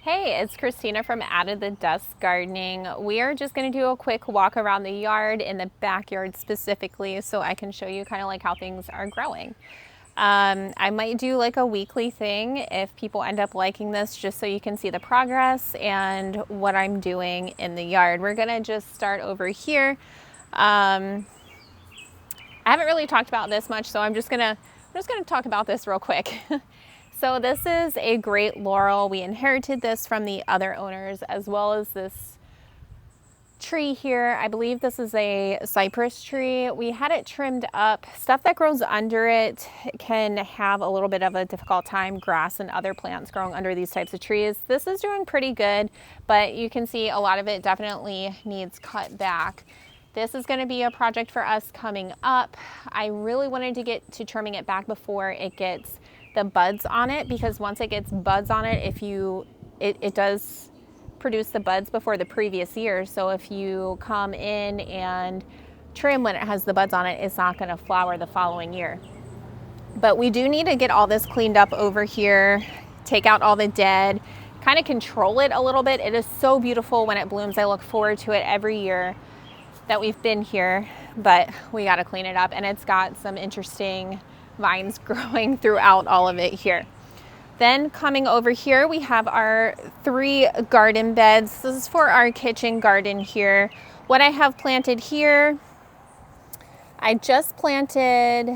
Hey, it's Christina from Out of the Dust Gardening. We are just going to do a quick walk around the yard, in the backyard specifically, so I can show you kind of like how things are growing. I might do like a weekly thing if people end up liking this, just so you can see the progress and what I'm doing in the yard. We're going to just start over here. I haven't really talked about this much, so I'm just gonna talk about this real quick. So this is a great laurel. We inherited this from the other owners, as well as this tree here. I believe this is a cypress tree. We had it trimmed up. Stuff that grows under it can have a little bit of a difficult time, grass and other plants growing under these types of trees. This is doing pretty good, but you can see a lot of it definitely needs cut back. This is going to be a project for us coming up. I really wanted to get to trimming it back before it gets the buds on it, because once it gets buds on it, it does produce the buds before the previous year. So if you come in and trim when it has the buds on it, it's not going to flower the following year. But we do need to get all this cleaned up over here, take out all the dead, kind of control it a little bit. It is so beautiful when it blooms. I look forward to it every year that we've been here, but we got to clean it up, and it's got some interesting vines growing throughout all of it here. Then coming over here, we have our 3 garden beds. This is for our kitchen garden here. What I have planted here, I just planted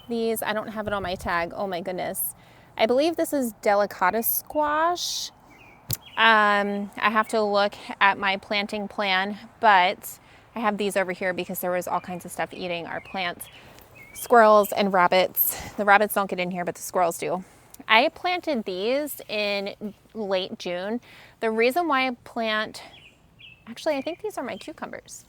these. I don't have it on my tag. Oh my goodness. I believe this is delicata squash. I have to look at my planting plan, but I have these over here because there was all kinds of stuff eating our plants. Squirrels and rabbits. The rabbits don't get in here, but the squirrels do. I planted these in late June. The reason why I think these are my cucumbers.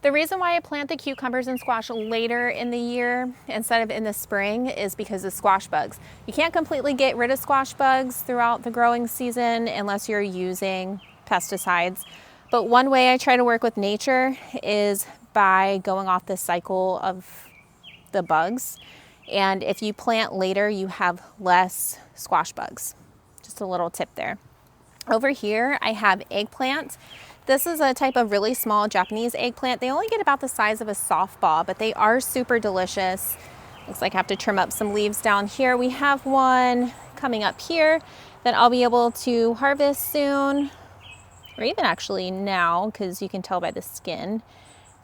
The reason why I plant the cucumbers and squash later in the year instead of in the spring is because of squash bugs. You can't completely get rid of squash bugs throughout the growing season unless you're using pesticides. But one way I try to work with nature is by going off the cycle of the bugs. And if you plant later, you have less squash bugs. Just a little tip there. Over here, I have eggplant. This is a type of really small Japanese eggplant. They only get about the size of a softball, but they are super delicious. Looks like I have to trim up some leaves down here. We have one coming up here that I'll be able to harvest soon, or even actually now, because you can tell by the skin.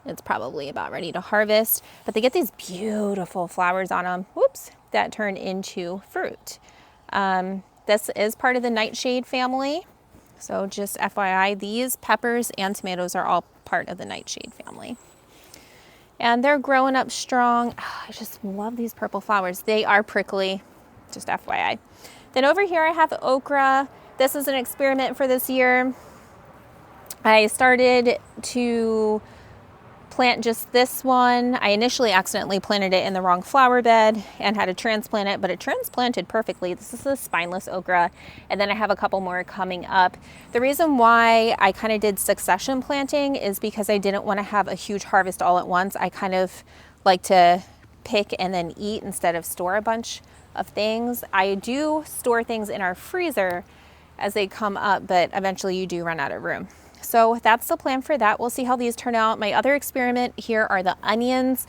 It's probably about ready to harvest, but they get these beautiful flowers on them, whoops, that turn into fruit. This is part of the nightshade family. So just FYI, these peppers and tomatoes are all part of the nightshade family. And they're growing up strong. I just love these purple flowers. They are prickly, just FYI. Then over here I have okra. This is an experiment for this year. I started to plant just this one. I initially accidentally planted it in the wrong flower bed and had to transplant it, but it transplanted perfectly. This is a spineless okra, and then I have a couple more coming up. The reason why I kind of did succession planting is because I didn't want to have a huge harvest all at once. I kind of like to pick and then eat instead of store a bunch of things. I do store things in our freezer as they come up, but eventually you do run out of room. So that's the plan for that. We'll see how these turn out. My other experiment here are the onions.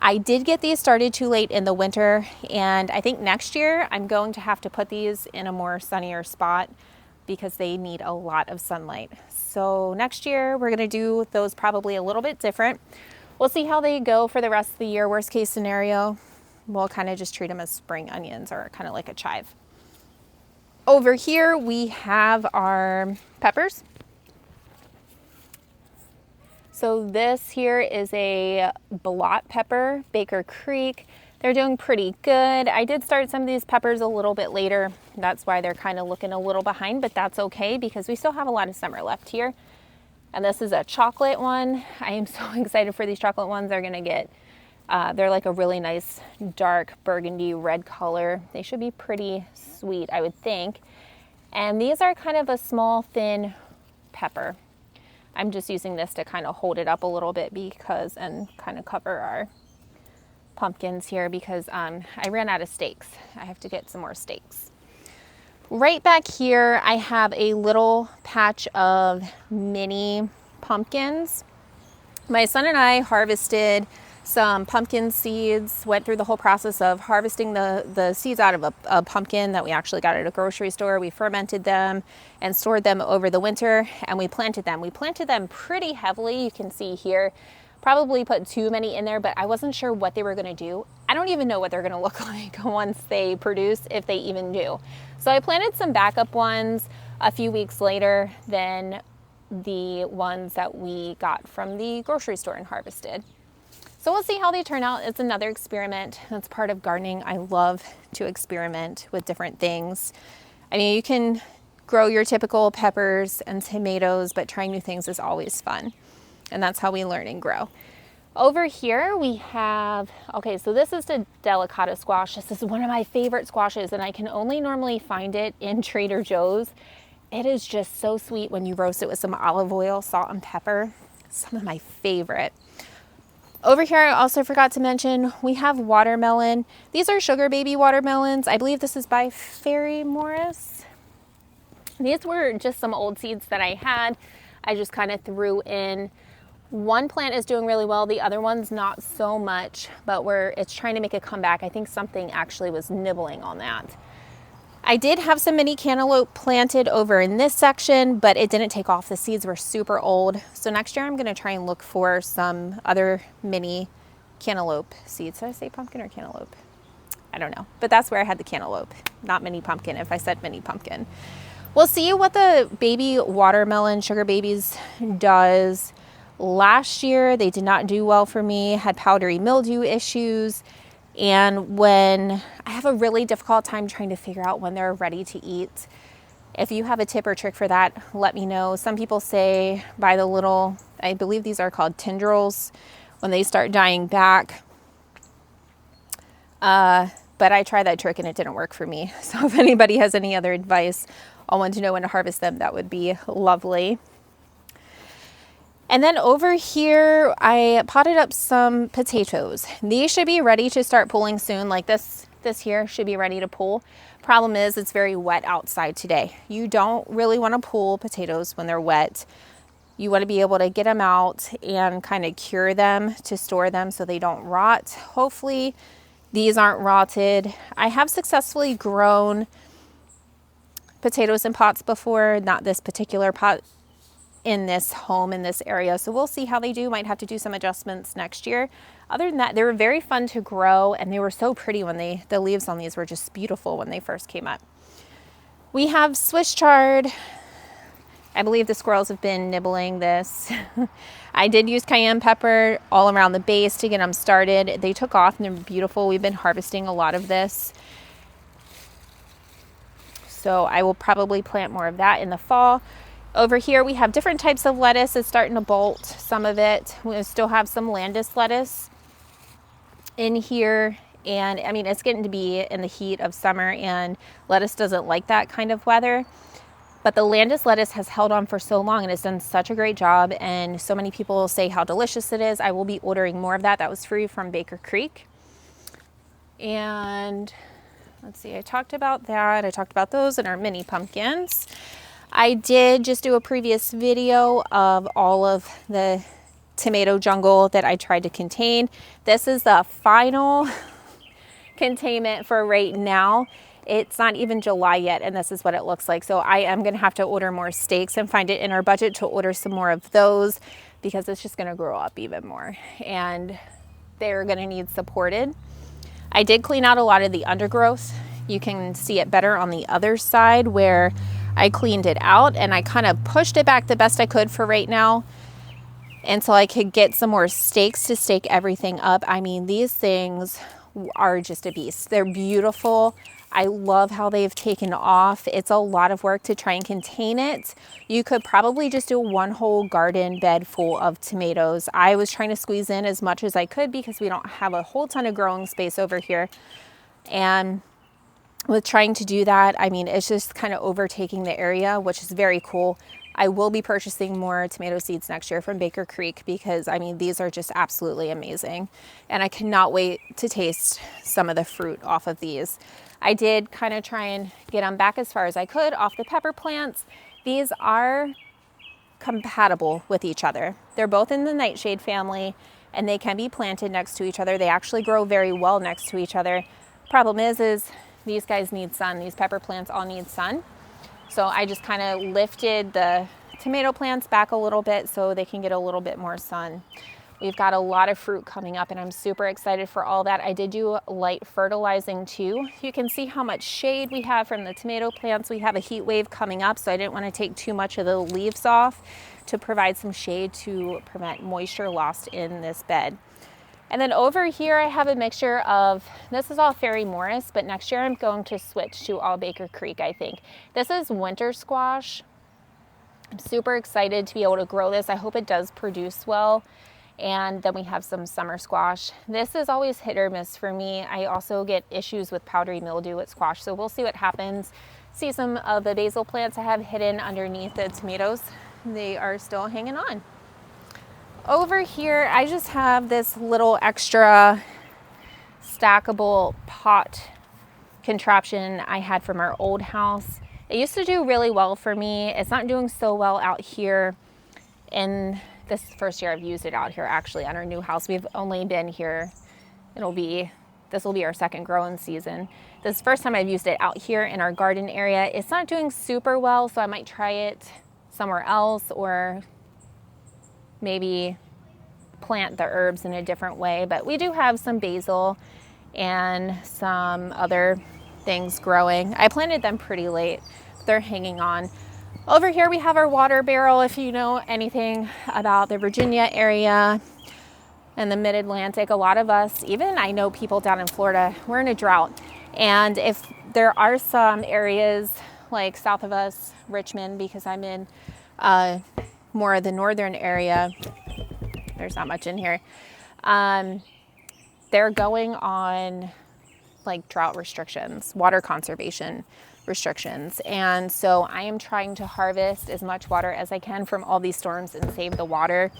I did get these started too late in the winter, and I think next year I'm going to have to put these in a more sunnier spot because they need a lot of sunlight. So next year we're gonna do those probably a little bit different. We'll see how they go for the rest of the year. Worst case scenario, we'll kind of just treat them as spring onions, or kind of like a chive. Over here we have our peppers. So this here is a blot pepper, Baker Creek. They're doing pretty good. I did start some of these peppers a little bit later. That's why they're kind of looking a little behind, but that's okay because we still have a lot of summer left here. And this is a chocolate one. I am so excited for these chocolate ones. They're gonna get, they're like a really nice dark burgundy red color. They should be pretty sweet, I would think. And these are kind of a small, thin pepper. I'm just using this to kind of hold it up a little bit and kind of cover our pumpkins here because I ran out of stakes. I have to get some more stakes. Right back here, I have a little patch of mini pumpkins. My son and I harvested some pumpkin seeds, went through the whole process of harvesting the seeds out of a pumpkin that we actually got at a grocery store. We fermented them and stored them over the winter, and we planted them. We planted them pretty heavily. You can see here, probably put too many in there, but I wasn't sure what they were gonna do. I don't even know what they're gonna look like once they produce, if they even do. So I planted some backup ones a few weeks later than the ones that we got from the grocery store and harvested. So we'll see how they turn out. It's another experiment. That's part of gardening. I love to experiment with different things. I mean, you can grow your typical peppers and tomatoes, but trying new things is always fun. And that's how we learn and grow. Over here we have, okay, so this is the delicata squash. This is one of my favorite squashes, and I can only normally find it in Trader Joe's. It is just so sweet when you roast it with some olive oil, salt, and pepper. Some of my favorite. Over here, I also forgot to mention, we have watermelon. These are sugar baby watermelons. I believe this is by Fairy Morris. These were just some old seeds that I had. I just kind of threw in. One plant is doing really well, the other one's not so much, but it's trying to make a comeback. I think something actually was nibbling on that. I did have some mini cantaloupe planted over in this section, but it didn't take off. The seeds were super old. So next year I'm gonna try and look for some other mini cantaloupe seeds. Did I say pumpkin or cantaloupe? I don't know, but that's where I had the cantaloupe, not mini pumpkin if I said mini pumpkin. We'll see what the baby watermelon sugar babies does. Last year, they did not do well for me, had powdery mildew issues. And when I have a really difficult time trying to figure out when they're ready to eat. If you have a tip or trick for that, let me know. Some people say by the little, I believe these are called tendrils, when they start dying back. But I tried that trick and it didn't work for me. So if anybody has any other advice, I want to know when to harvest them. That would be lovely. And then over here, I potted up some potatoes. These should be ready to start pulling soon. Like this here should be ready to pull. Problem is, it's very wet outside today. You don't really want to pull potatoes when they're wet. You want to be able to get them out and kind of cure them to store them so they don't rot. Hopefully these aren't rotted. I have successfully grown potatoes in pots before, not this particular pot in this home, in this area. So we'll see how they do. Might have to do some adjustments next year. Other than that, they were very fun to grow and they were so pretty when the leaves on these were just beautiful when they first came up. We have Swiss chard. I believe the squirrels have been nibbling this. I did use cayenne pepper all around the base to get them started. They took off and they're beautiful. We've been harvesting a lot of this. So I will probably plant more of that in the fall. Over here we have different types of lettuce. It's starting to bolt some of it. We still have some Landis lettuce in here. And I mean, it's getting to be in the heat of summer and lettuce doesn't like that kind of weather. But the Landis lettuce has held on for so long and it's done such a great job. And so many people say how delicious it is. I will be ordering more of that. That was free from Baker Creek. And let's see, I talked about that. I talked about those and our mini pumpkins. I did just do a previous video of all of the tomato jungle that I tried to contain. This is the final containment for right now. It's not even July yet, and this is what it looks like. So I am gonna have to order more stakes and find it in our budget to order some more of those because it's just gonna grow up even more and they're gonna need supported. I did clean out a lot of the undergrowth. You can see it better on the other side where I cleaned it out and I kind of pushed it back the best I could for right now until I could get some more stakes to stake everything up. I mean, these things are just a beast. They're beautiful. I love how they've taken off. It's a lot of work to try and contain it. You could probably just do one whole garden bed full of tomatoes. I was trying to squeeze in as much as I could because we don't have a whole ton of growing space over here. And with trying to do that, I mean, it's just kind of overtaking the area, which is very cool. I will be purchasing more tomato seeds next year from Baker Creek because, I mean, these are just absolutely amazing. And I cannot wait to taste some of the fruit off of these. I did kind of try and get them back as far as I could off the pepper plants. These are compatible with each other. They're both in the nightshade family and they can be planted next to each other. They actually grow very well next to each other. Problem is these guys need sun. These pepper plants all need sun. So I just kind of lifted the tomato plants back a little bit so they can get a little bit more sun. We've got a lot of fruit coming up and I'm super excited for all that. I did do light fertilizing too. You can see how much shade we have from the tomato plants. We have a heat wave coming up, so I didn't want to take too much of the leaves off to provide some shade to prevent moisture lost in this bed. And then over here I have a mixture of, this is all Fairy Morris, but next year I'm going to switch to all Baker Creek, I think. This is winter squash. I'm super excited to be able to grow this. I hope it does produce well. And then we have some summer squash. This is always hit or miss for me. I also get issues with powdery mildew with squash, so we'll see what happens. See some of the basil plants I have hidden underneath the tomatoes. They are still hanging on. Over here, I just have this little extra stackable pot contraption I had from our old house. It used to do really well for me. It's not doing so well out here in this first year I've used it out here actually on our new house. We've only been here, this will be our second growing season. This is the first time I've used it out here in our garden area. It's not doing super well, so I might try it somewhere else or maybe plant the herbs in a different way. But we do have some basil and some other things growing. I planted them pretty late. They're hanging on. Over here we have our water barrel. If you know anything about the Virginia area and the mid-Atlantic, a lot of us, even I know people down in Florida, we're in a drought. And if there are some areas like south of us, Richmond, because I'm in more of the northern area, there's not much in here, they're going on like drought restrictions, water conservation restrictions. And so I am trying to harvest as much water as I can from all these storms and save the water.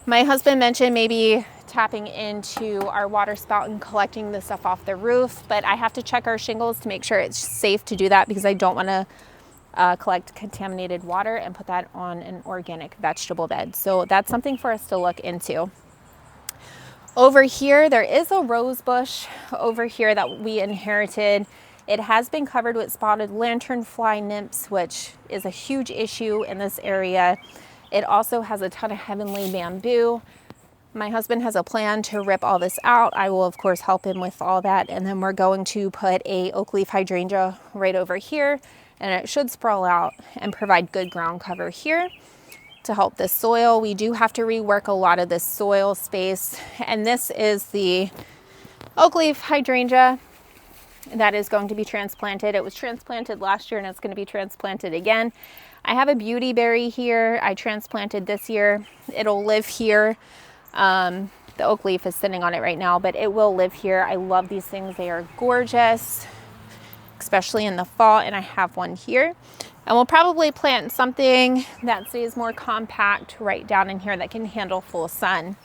My husband mentioned maybe tapping into our water spout and collecting the stuff off the roof, but I have to check our shingles to make sure it's safe to do that because I don't want to collect contaminated water and put that on an organic vegetable bed. So that's something for us to look into. Over here, there is a rose bush over here that we inherited. It has been covered with spotted lanternfly nymphs, which is a huge issue in this area. It also has a ton of heavenly bamboo. My husband has a plan to rip all this out. I will, of course, help him with all that. And then we're going to put a oak leaf hydrangea right over here, and it should sprawl out and provide good ground cover here to help the soil. We do have to rework a lot of this soil space. And this is the oak leaf hydrangea that is going to be transplanted. It was transplanted last year and it's going to be transplanted again. I have a beauty berry here I transplanted this year. It'll live here. The oak leaf is sitting on it right now, but it will live here. I love these things. They are gorgeous, especially in the fall, and I have one here. And we'll probably plant something that stays more compact right down in here that can handle full sun.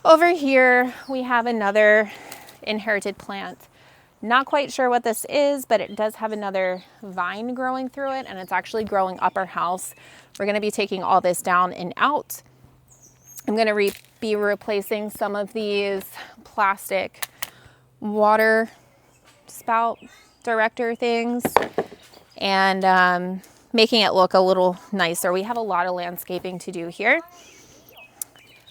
Over here, we have another inherited plant. Not quite sure what this is, but it does have another vine growing through it, and it's actually growing up our house. We're going to be taking all this down and out. I'm going to be replacing some of these plastic water spout director things and making it look a little nicer. We have a lot of landscaping to do here.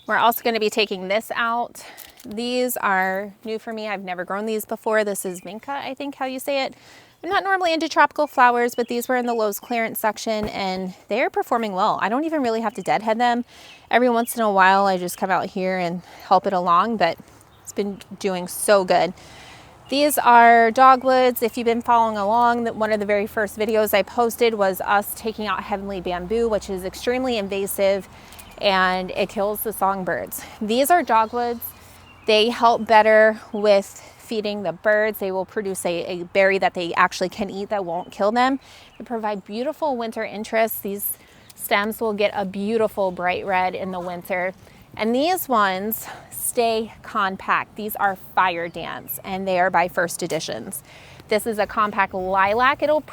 We're also going to be taking this out. These are new for me. I've never grown these before. This is Vinca, I think how you say it. I'm not normally into tropical flowers, but these were in the Lowe's clearance section and they are performing well. I don't even really have to deadhead them. Every once in a while, I just come out here and help it along, but it's been doing so good. These are dogwoods. If you've been following along, one of the very first videos I posted was us taking out heavenly bamboo, which is extremely invasive and it kills the songbirds. These are dogwoods. They help better with feeding the birds. They will produce a berry that they actually can eat that won't kill them. They provide beautiful winter interest. These stems will get a beautiful bright red in the winter. And these ones stay compact. These are Fire Dance and they are by First Editions. This is a compact lilac. It'll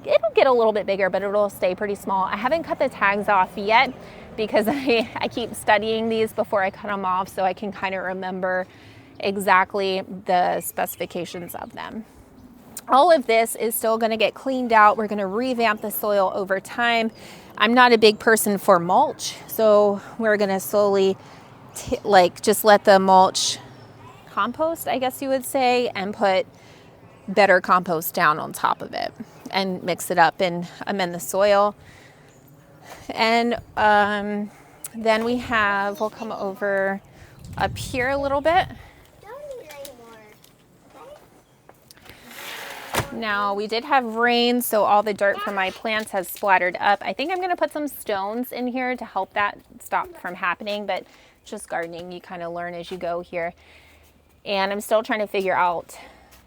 get a little bit bigger, but it'll stay pretty small. I haven't cut the tags off yet because I keep studying these before I cut them off so I can kind of remember exactly the specifications of them. All of this is still going to get cleaned out. We're going to revamp the soil over time. I'm not a big person for mulch, so we're going to slowly just let the mulch compost, I guess you would say, and put better compost down on top of it and mix it up and amend the soil. And then we'll come over up here a little bit. Now, we did have rain, so all the dirt from my plants has splattered up. I think I'm going to put some stones in here to help that stop from happening, but just gardening, you kind of learn as you go here. And I'm still trying to figure out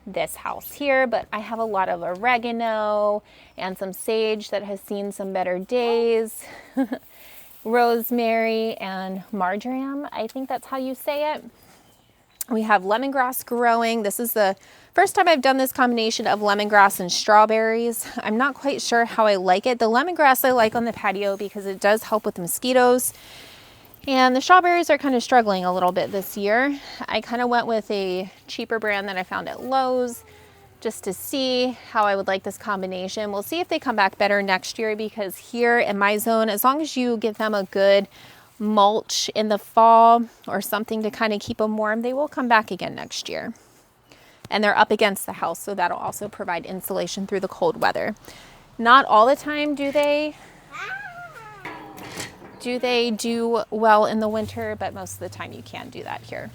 this house here, but I have a lot of oregano and some sage that has seen some better days. Rosemary and marjoram, I think that's how you say it. We have lemongrass growing. This is the first time I've done this combination of lemongrass and strawberries. I'm not quite sure how I like it. The lemongrass I like on the patio because it does help with mosquitoes. And the strawberries are kind of struggling a little bit this year. I kind of went with a cheaper brand that I found at Lowe's just to see how I would like this combination. We'll see if they come back better next year because here in my zone, as long as you give them a good mulch in the fall or something to kind of keep them warm, they will come back again next year. And they're up against the house, so that'll also provide insulation through the cold weather. Not all the time do they do well in the winter, but most of the time you can do that here.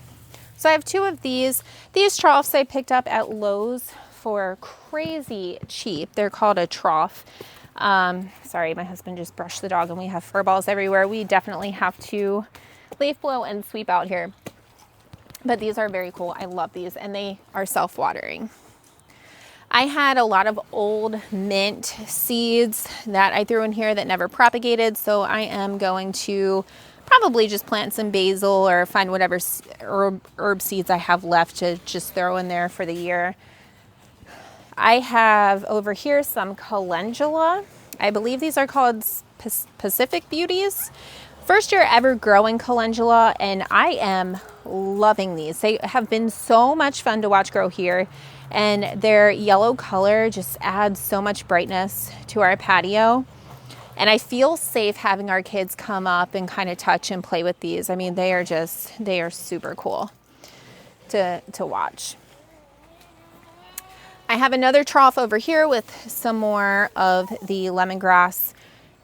So I have two of these. These troughs I picked up at Lowe's for crazy cheap. They're called a trough. Sorry, my husband just brushed the dog and we have fur balls everywhere. We definitely have to leaf blow and sweep out here. But these are very cool. I love these and they are self-watering. I had a lot of old mint seeds that I threw in here that never propagated. So I am going to probably just plant some basil or find whatever herb seeds I have left to just throw in there for the year. I have over here some calendula. I believe these are called Pacific Beauties. First year ever growing calendula, and I am loving these. They have been so much fun to watch grow here, and their yellow color just adds so much brightness to our patio. And I feel safe having our kids come up and kind of touch and play with these. I mean, they are super cool to watch. I have another trough over here with some more of the lemongrass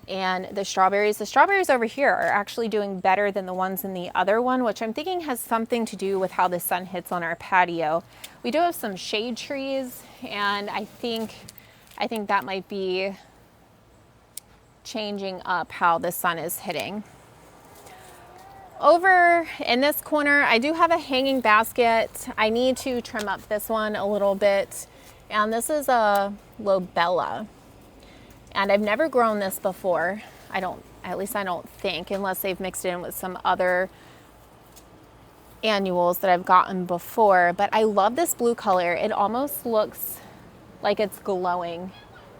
and the strawberries. The strawberries over here are actually doing better than the ones in the other one, which I'm thinking has something to do with how the sun hits on our patio. We do have some shade trees, and I think that might be changing up how the sun is hitting. Over in this corner, I do have a hanging basket. I need to trim up this one a little bit. And this is a lobella. And I've never grown this before. At least I don't think, unless they've mixed it in with some other annuals that I've gotten before. But I love this blue color. It almost looks like it's glowing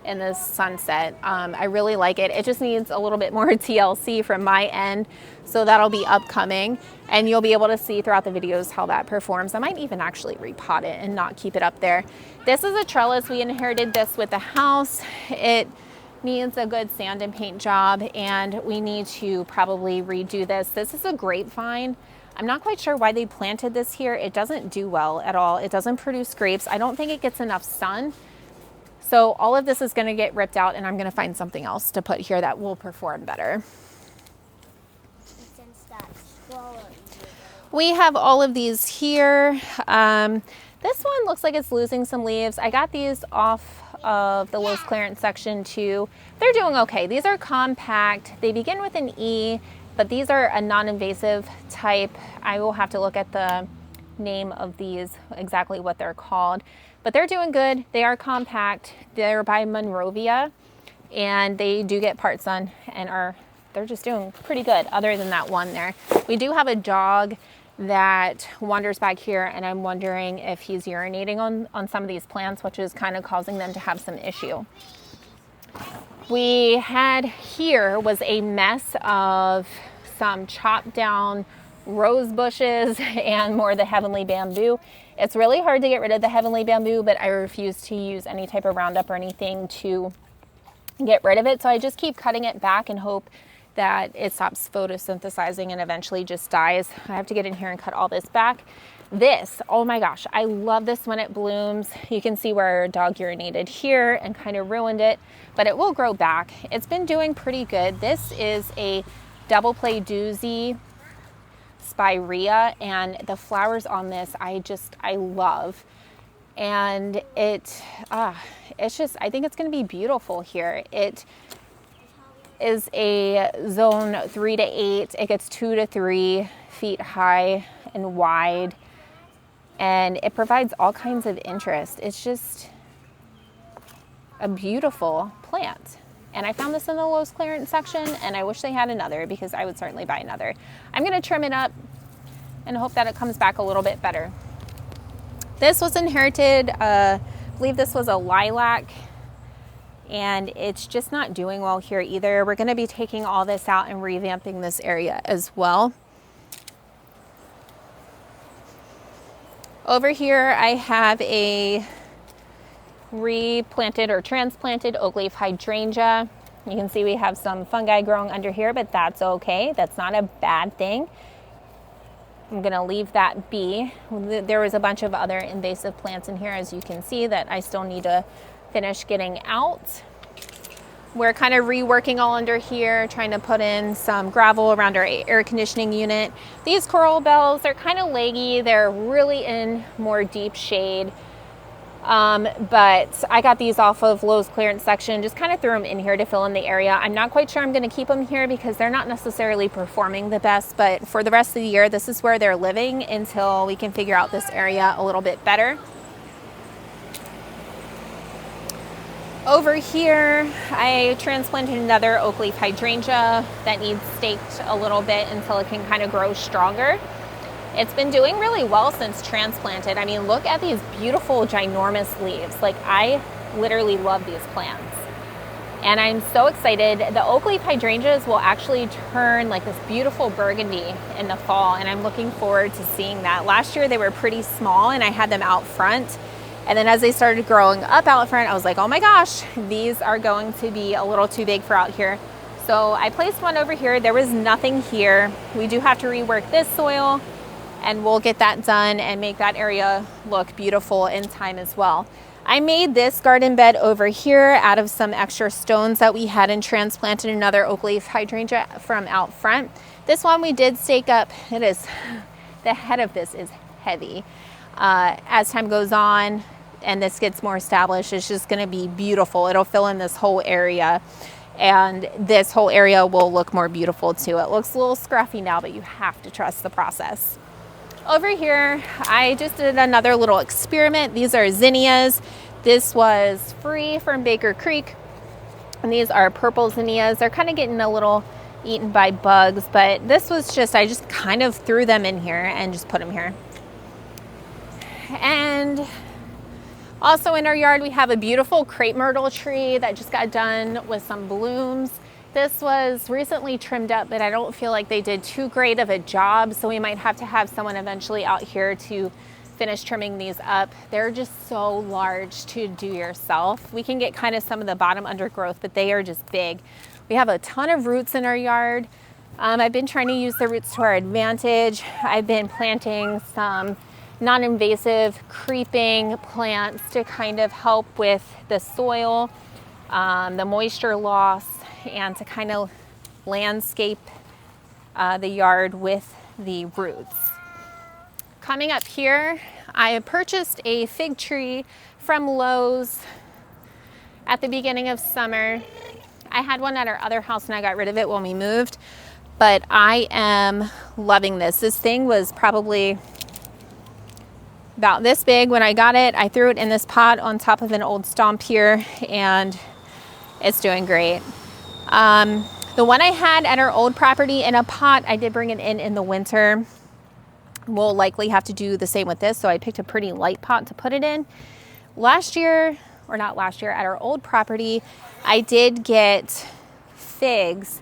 in this sunset. I really like it. It just needs a little bit more TLC from my end, so that'll be upcoming, and you'll be able to see throughout the videos how that performs. I might even actually repot it and not keep it up there. This is a trellis. We inherited this with the house. It needs a good sand and paint job, and we need to probably redo this. This is a grapevine. I'm not quite sure why they planted this here. It doesn't do well at all. It doesn't produce grapes. I don't think it gets enough sun. So all of this is going to get ripped out, and I'm going to find something else to put here that will perform better. We have all of these here. This one looks like it's losing some leaves. I got these off of the Lowe's clearance section too. They're doing okay. These are compact. They begin with an E, but these are a non-invasive type. I will have to look at the name of these, exactly what they're called. But they're doing good. They are compact. They're by Monrovia, and they do get part sun, and they're just doing pretty good other than that one there. We do have a dog that wanders back here, and I'm wondering if he's urinating on some of these plants, which is kind of causing them to have some issue. We had here was a mess of some chopped down rose bushes and more of the heavenly bamboo. It's really hard to get rid of the heavenly bamboo, but I refuse to use any type of Roundup or anything to get rid of it. So I just keep cutting it back and hope that it stops photosynthesizing and eventually just dies. I have to get in here and cut all this back. This, oh my gosh, I love this when it blooms. You can see where our dog urinated here and kind of ruined it, but it will grow back. It's been doing pretty good. This is a double play doozy spirea, and the flowers on this I love. And it's just, I think it's going to be beautiful here. It is a zone 3 to 8. It gets 2 to 3 feet high and wide, and it provides all kinds of interest. It's just a beautiful plant. And I found this in the Lowe's clearance section, and I wish they had another because I would certainly buy another. I'm going to trim it up and hope that it comes back a little bit better. This was inherited, I believe this was a lilac, and it's just not doing well here either. We're going to be taking all this out and revamping this area as well. Over here I have a replanted or transplanted oak leaf hydrangea. You can see we have some fungi growing under here, but that's okay. That's not a bad thing. I'm gonna leave that be. There was a bunch of other invasive plants in here, as you can see, that I still need to finish getting out. We're kind of reworking all under here, trying to put in some gravel around our air conditioning unit. These coral bells, they're kind of leggy. They're really in more deep shade. But I got these off of Lowe's clearance section, just kind of threw them in here to fill in the area. I'm not quite sure I'm going to keep them here because they're not necessarily performing the best, but for the rest of the year, this is where they're living until we can figure out this area a little bit better. Over here, I transplanted another oak leaf hydrangea that needs staked a little bit until it can kind of grow stronger. It's been doing really well since transplanted. I mean, look at these beautiful, ginormous leaves. Like, I literally love these plants. And I'm so excited. The oak leaf hydrangeas will actually turn like this beautiful burgundy in the fall, and I'm looking forward to seeing that. Last year, they were pretty small, and I had them out front. And then as they started growing up out front, I was like, oh my gosh, these are going to be a little too big for out here. So I placed one over here. There was nothing here. We do have to rework this soil, and we'll get that done and make that area look beautiful in time as well. I made this garden bed over here out of some extra stones that we had and transplanted another oak leaf hydrangea from out front. This one we did stake up. It is, the head of this is heavy. As time goes on and this gets more established, it's just gonna be beautiful. It'll fill in this whole area, and this whole area will look more beautiful too. It looks a little scruffy now, but you have to trust the process. Over here, I just did another little experiment. These are zinnias. This was free from Baker Creek, and these are purple zinnias. They're kind of getting a little eaten by bugs, but this was just, I just kind of threw them in here and just put them here. And also in our yard, we have a beautiful crepe myrtle tree that just got done with some blooms. This was recently trimmed up, but I don't feel like they did too great of a job, so we might have to have someone eventually out here to finish trimming these up. They're just so large to do yourself. We can get kind of some of the bottom undergrowth, but they are just big. We have a ton of roots in our yard. I've been trying to use the roots to our advantage. I've been planting some non-invasive creeping plants to kind of help with the soil, the moisture loss, and to kind of landscape the yard with the roots. Coming up here, I purchased a fig tree from Lowe's at the beginning of summer. I had one at our other house and I got rid of it when we moved, but I am loving this. This thing was probably about this big when I got it. I threw it in this pot on top of an old stump here, and it's doing great. The one I had at our old property in a pot, I did bring it in the winter. We'll likely have to do the same with this. So I picked a pretty light pot to put it in. Last year, or not last year, at our old property, I did get figs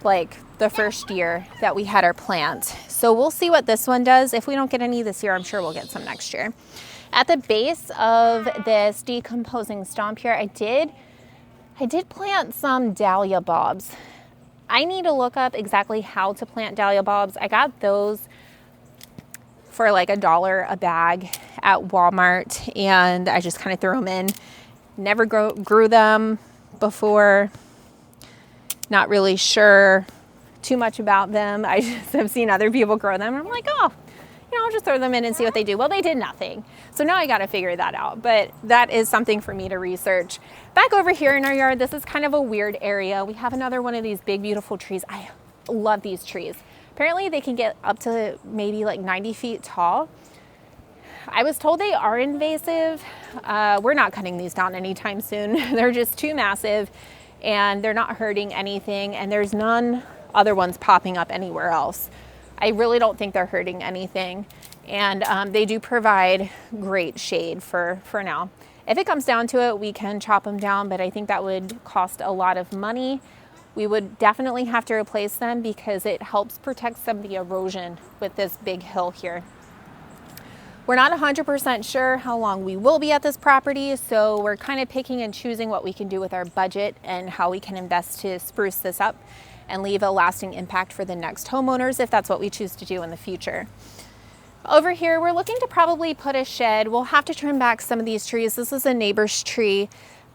like the first year that we had our plant. So we'll see what this one does. If we don't get any this year, I'm sure we'll get some next year. At the base of this decomposing stump here, I did plant some dahlia bulbs. I need to look up exactly how to plant dahlia bulbs. I got those for like $1 a bag at Walmart, and I just kind of threw them in. Never grew them before. Not really sure too much about them. I just have seen other people grow them, and I'm like, oh, I'll just throw them in and see what they do. Well, they did nothing. So now I got to figure that out. But that is something for me to research. Back over here in our yard, this is kind of a weird area. We have another one of these big, beautiful trees. I love these trees. Apparently they can get up to maybe like 90 feet tall. I was told they are invasive. We're not cutting these down anytime soon. They're just too massive and they're not hurting anything. And there's none other ones popping up anywhere else. I really don't think they're hurting anything. And they do provide great shade for now. If it comes down to it, we can chop them down, but I think that would cost a lot of money. We would definitely have to replace them because it helps protect some of the erosion with this big hill here. We're not 100% sure how long we will be at this property, so we're kind of picking and choosing what we can do with our budget and how we can invest to spruce this up and leave a lasting impact for the next homeowners if that's what we choose to do in the future. Over here, we're looking to probably put a shed. We'll have to trim back some of these trees. This is a neighbor's tree.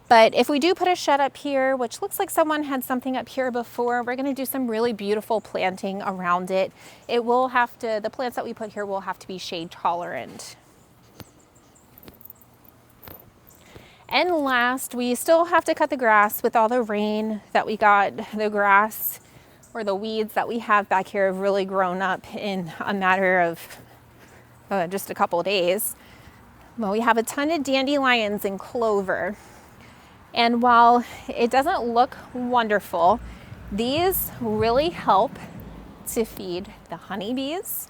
But if we do put a shed up here, which looks like someone had something up here before, we're going to do some really beautiful planting around it. It will have to, the plants that we put here will have to be shade tolerant. And last, we still have to cut the grass with all the rain that we got. The grass or the weeds that we have back here have really grown up in a matter of just a couple of days. Well, we have a ton of dandelions and clover. And while it doesn't look wonderful, these really help to feed the honeybees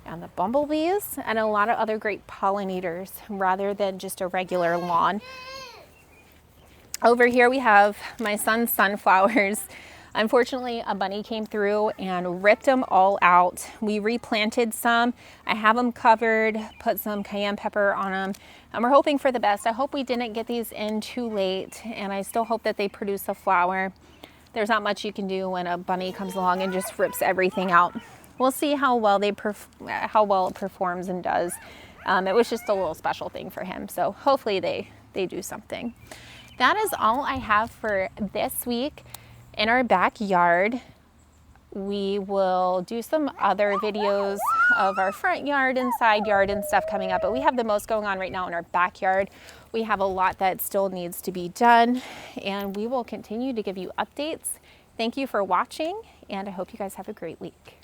and the bumblebees and a lot of other great pollinators rather than just a regular lawn. Over here we have my son's sunflowers. Unfortunately, a bunny came through and ripped them all out. We replanted some. I have them covered, put some cayenne pepper on them, and we're hoping for the best. I hope we didn't get these in too late, and I still hope that they produce a flower. There's not much you can do when a bunny comes along and just rips everything out. We'll see how well it performs and does. It was just a little special thing for him, so hopefully they do something. That is all I have for this week. In our backyard, we will do some other videos of our front yard and side yard and stuff coming up, but we have the most going on right now in our backyard. We have a lot that still needs to be done, and we will continue to give you updates. Thank you for watching, and I hope you guys have a great week.